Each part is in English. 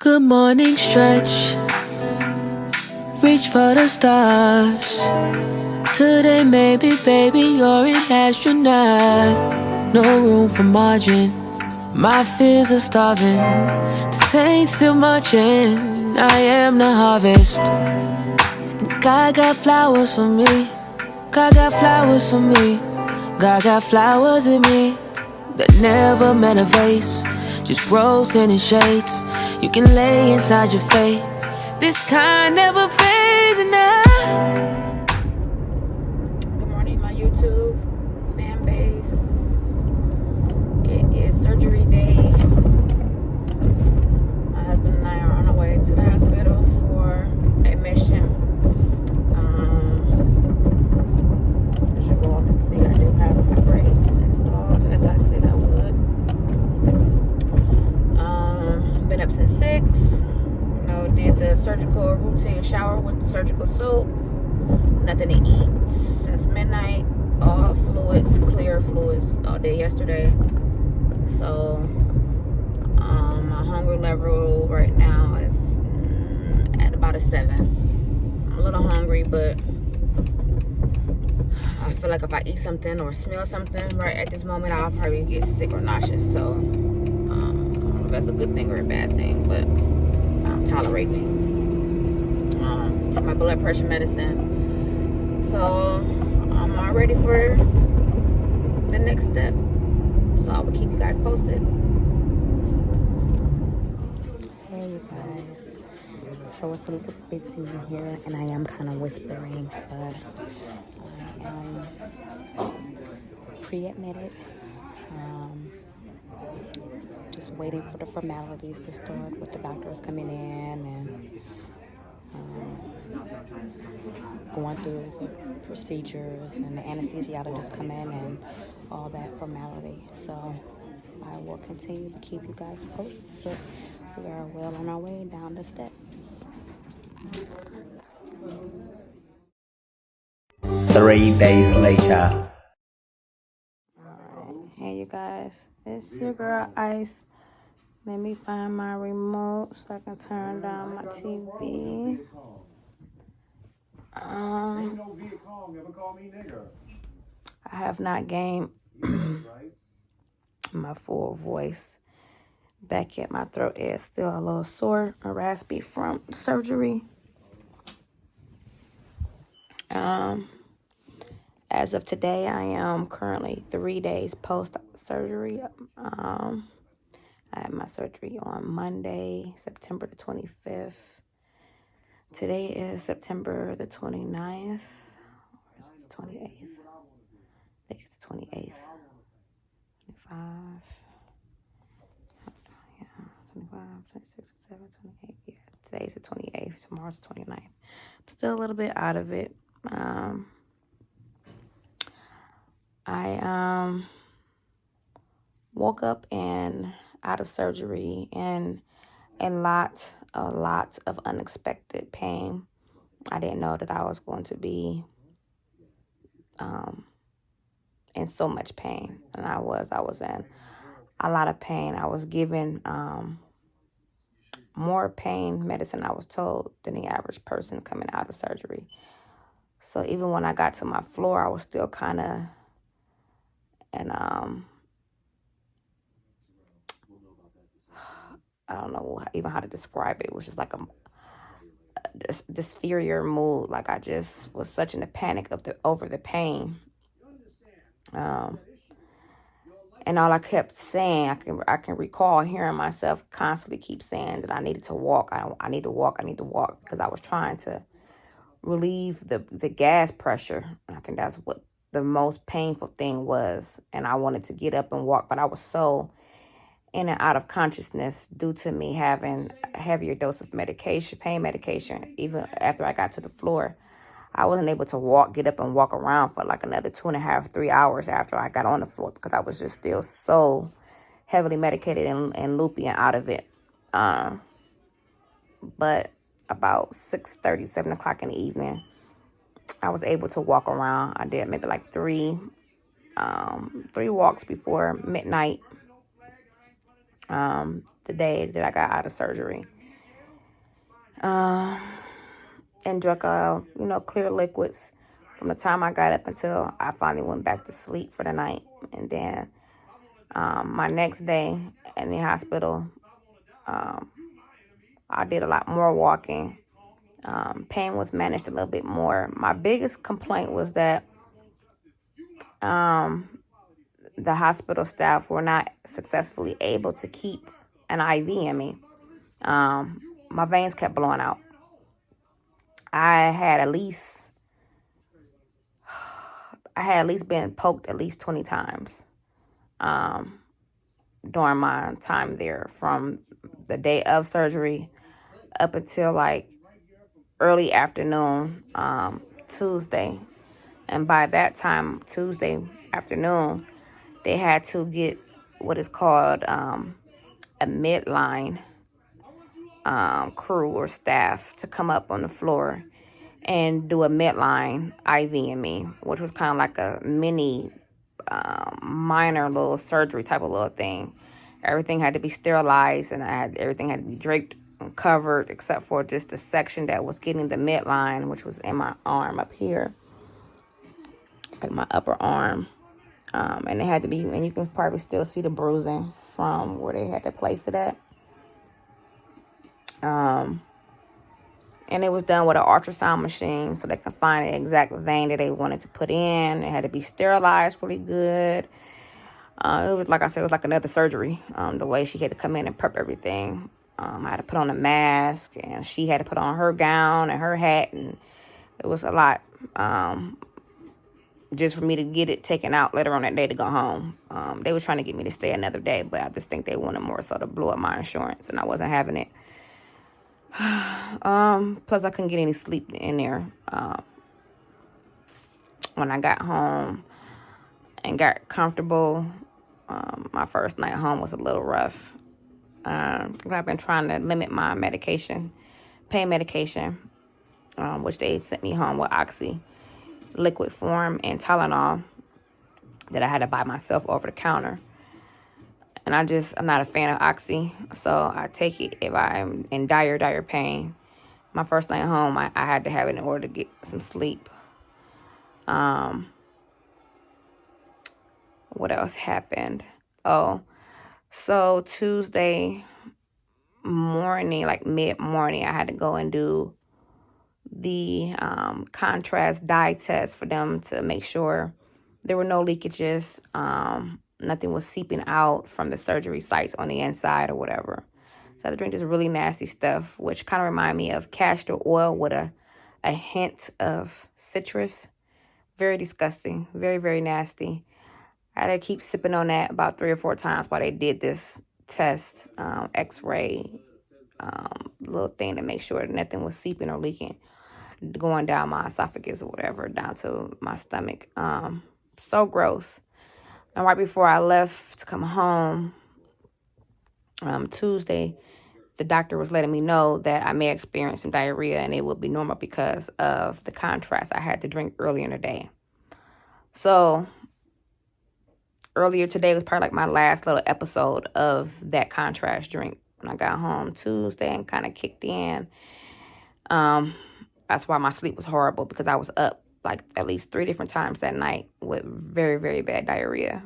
Good morning, stretch. Reach for the stars. Today, maybe, baby, you're an astronaut. No room for margin. My fears are starving. The saints still marching. I am the harvest. And God got flowers for me. God got flowers for me. God got flowers in me that never meant a vase. Just roasting in shades. You can lay inside your faith. This kind never fades enough. Good morning, my YouTube fan base. It is surgery day. My husband and I are on our way to the hospital for admission. As you all can see, I do have my braids installed, as I said I would. Been up since 6. Did the surgical routine shower with the surgical soap. Nothing to eat since midnight. All fluids, clear fluids all day yesterday. So my hunger level right now is at about a 7. I'm a little hungry, but I feel like if I eat something or smell something right at this moment, I'll probably get sick or nauseous. So I don't know if that's a good thing or a bad thing, but I'm tolerating. Took my blood pressure medicine. So I'm all ready for the next step. So I will keep you guys posted. Hey you guys. So it's a little busy in here and I am kind of whispering, but I am pre-admitted. Just waiting for the formalities to start with the doctors coming in and going through the procedures and the anesthesiologist come in and all that formality. So I will continue to keep you guys posted, but we are well on our way down the steps. 3 days later. Alright, hey you guys, it's your girl Ice. Let me find my remote so I can turn down my TV. I have not gained my full voice back yet. My throat is still a little sore and raspy from surgery. As of today, I am currently 3 days post-surgery. I had my surgery on Monday, September the 25th. Today is September the 29th. Or is it the 28th? I think it's the 28th. 25. Yeah, 25, 26, 27, 28. Yeah, today's the 28th. Tomorrow's the 29th. I'm still a little bit out of it. I woke up and out of surgery and a lot of unexpected pain. I didn't know that I was going to be in so much pain, and I was in a lot of pain. I was given more pain medicine, I was told, than the average person coming out of surgery. So even when I got to my floor, I was still kind of and I don't know even how to describe it. It was just like a dysphoria mood. Like I just was such in a panic over the pain. And all I kept saying, I can recall hearing myself constantly keep saying that I needed to walk. I need to walk. I need to walk, because I was trying to relieve the gas pressure. And I think that's what the most painful thing was. And I wanted to get up and walk, but I was so in and out of consciousness due to me having a heavier dose of medication, pain medication. Even after I got to the floor, I wasn't able to get up and walk around for like another 2.5, 3 hours after I got on the floor, because I was just still so heavily medicated and loopy and out of it. But about 6:30, 7 o'clock in the evening, I was able to walk around. I did maybe like three walks before midnight, the day that I got out of surgery. and drank, clear liquids from the time I got up until I finally went back to sleep for the night. And then my next day in the hospital, I did a lot more walking. Pain was managed a little bit more. My biggest complaint was that the hospital staff were not successfully able to keep an IV in me. My veins kept blowing out. I had at least been poked at least 20 times during my time there, from the day of surgery up until like early afternoon Tuesday. And by that time, Tuesday afternoon, they had to get what is called a midline crew or staff to come up on the floor and do a midline IV in me, which was kind of like a mini minor little surgery type of little thing. Everything had to be sterilized, and everything had to be draped and covered except for just the section that was getting the midline, which was in my arm up here, like my upper arm. And it had to be, and you can probably still see the bruising from where they had to place it at. And it was done with an ultrasound machine so they can find the exact vein that they wanted to put in. It had to be sterilized really good. It was, like I said, it was like another surgery. The way she had to come in and prep everything. I had to put on a mask, and she had to put on her gown and her hat, and it was a lot. Just for me to get it taken out later on that day to go home. They were trying to get me to stay another day, but I just think they wanted more so to blow up my insurance, and I wasn't having it. Plus I couldn't get any sleep in there. When I got home and got comfortable, my first night home was a little rough. I've been trying to limit my pain medication, which they sent me home with Oxy, liquid form, and Tylenol that I had to buy myself over the counter. And I'm not a fan of Oxy, so I take it if I'm in dire pain. My first night home, I had to have it in order to get some sleep. What else happened? Oh, so Tuesday morning, like mid-morning, I had to go and do the contrast dye test for them to make sure there were no leakages. Nothing was seeping out from the surgery sites on the inside or whatever. So I had to drink this really nasty stuff, which kind of reminded me of castor oil with a hint of citrus. Very disgusting. Very, very nasty. I had to keep sipping on that about 3 or 4 times while they did this test, x-ray little thing to make sure nothing was seeping or leaking, going down my esophagus or whatever, down to my stomach. So gross. And right before I left to come home, Tuesday, the doctor was letting me know that I may experience some diarrhea, and it would be normal because of the contrast I had to drink earlier in the day. So earlier today was probably like my last little episode of that contrast drink. When I got home Tuesday and kind of kicked in, that's why my sleep was horrible, because I was up like at least 3 different times that night with very, very bad diarrhea.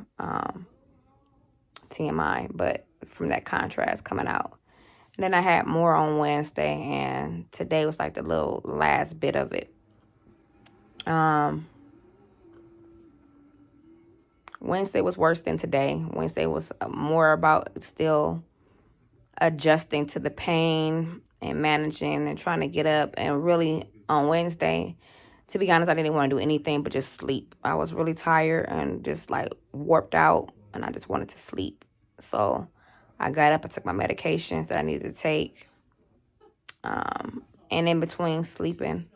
TMI, but from that contrast coming out. And then I had more on Wednesday, and today was like the little last bit of it. Wednesday was worse than today. Wednesday was more about still adjusting to the pain and managing and trying to get up. And really on Wednesday, to be honest, I didn't want to do anything but just sleep. I was really tired and just like warped out, and I just wanted to sleep. So I got up, I took my medications that I needed to take. And in between sleeping,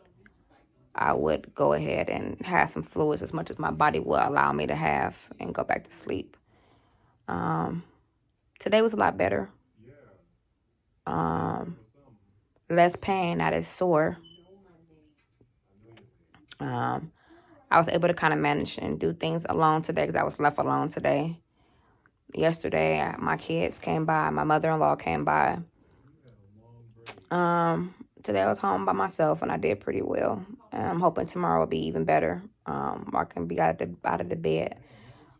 I would go ahead and have some fluids as much as my body will allow me to have and go back to sleep. Today was a lot better. Less pain, not as sore. I was able to kind of manage and do things alone today because I was left alone today. Yesterday, my kids came by. My mother-in-law came by. today I was home by myself and I did pretty well. And I'm hoping tomorrow will be even better. I can be out of the bed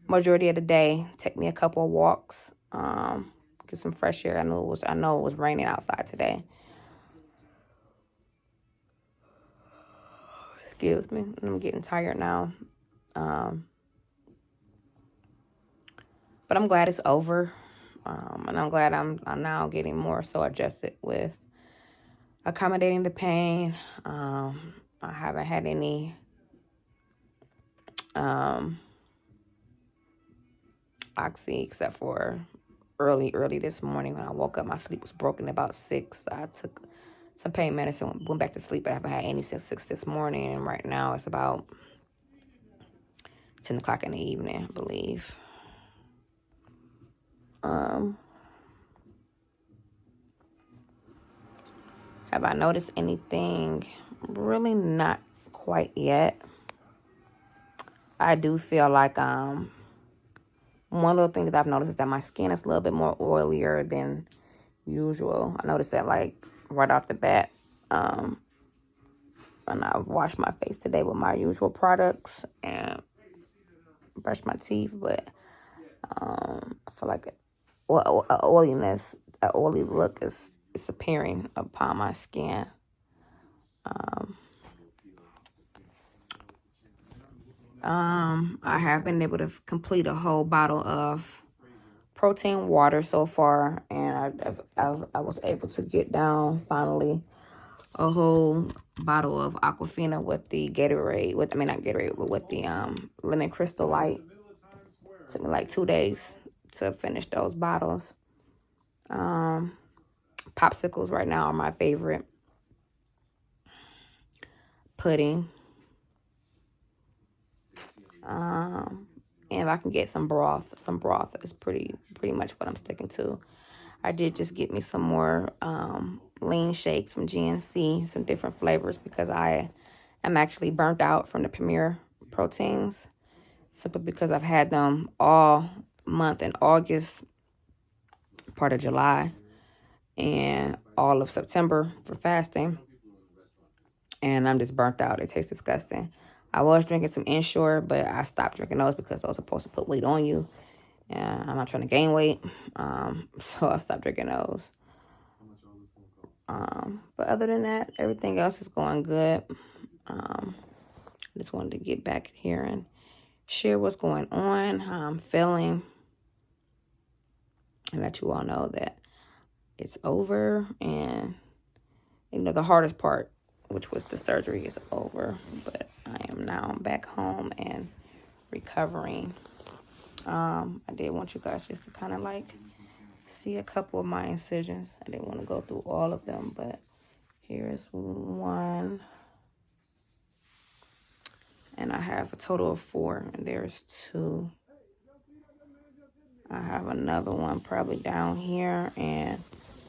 majority of the day. Take me a couple of walks. Get some fresh air. I know it was raining outside today. Excuse me. I'm getting tired now. But I'm glad it's over. And I'm glad I'm now getting more so adjusted with accommodating the pain. I haven't had any oxy except for early this morning when I woke up. My sleep was broken about 6. I took some pain medicine, went back to sleep, but I haven't had any since 6 this morning. And right now it's about 10 o'clock in the evening, I believe. Have I noticed anything? Really not quite yet. I do feel like one little thing that I've noticed is that my skin is a little bit more oilier than usual. I noticed that like right off the bat. And I've washed my face today with my usual products and brushed my teeth, but I feel like oiliness, an oily look is appearing upon my skin. I have been able to complete a whole bottle of protein water so far, and I was able to get down finally a whole bottle of Aquafina with the Gatorade, with the lemon crystal light. It took me like 2 days to finish those bottles. Popsicles right now are my favorite. Pudding. And if I can get some broth is pretty much what I'm sticking to. I did just get me some more lean shakes from GNC, some different flavors, because I am actually burnt out from the Premier proteins, simply because I've had them all month in August, part of July, and all of September for fasting, and I'm just burnt out. It tastes disgusting. I was drinking some Ensure, but I stopped drinking those because those are supposed to put weight on you. And I'm not trying to gain weight. So I stopped drinking those. But other than that, everything else is going good. I just wanted to get back here and share what's going on, how I'm feeling, and let you all know that it's over. And, the hardest part, which was the surgery, is over. But I am now back home and recovering. I did want you guys just to kind of like see a couple of my incisions. I didn't want to go through all of them, but here is one. And I have a total of 4, and there's 2. I have another one probably down here, and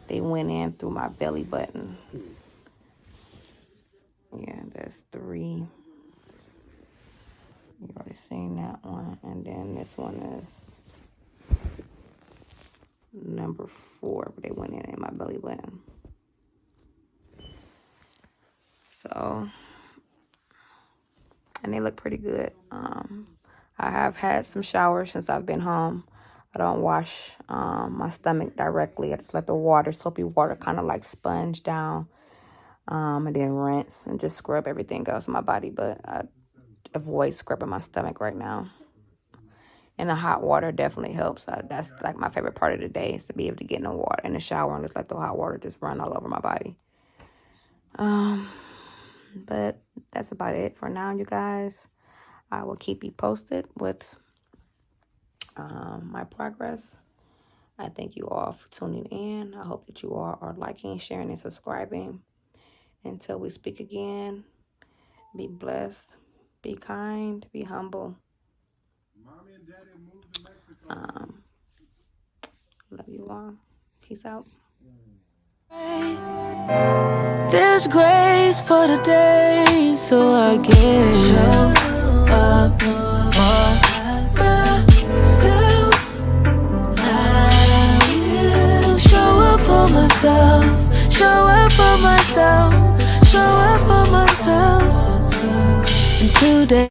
they went in through my belly button. Yeah, that's 3. You've already seen that one. And then this one is number 4. They went in my belly button. So, and they look pretty good. I have had some showers since I've been home. I don't wash my stomach directly. I just let the soapy water kind of like sponge down. And then rinse and just scrub everything else in my body. But I avoid scrubbing my stomach right now. And the hot water definitely helps. That's like my favorite part of the day, is to be able to get in the shower and just let the hot water just run all over my body. But that's about it for now, you guys. I will keep you posted with my progress. I thank you all for tuning in. I hope that you all are liking, sharing, and subscribing. Until we speak again, be blessed, be kind, be humble. Mommy and Daddy moved to Mexico. Love you all. Peace out. There's grace for the day, so I can show up for myself. I will show up for myself. Show up. up for myself, show up for myself. And today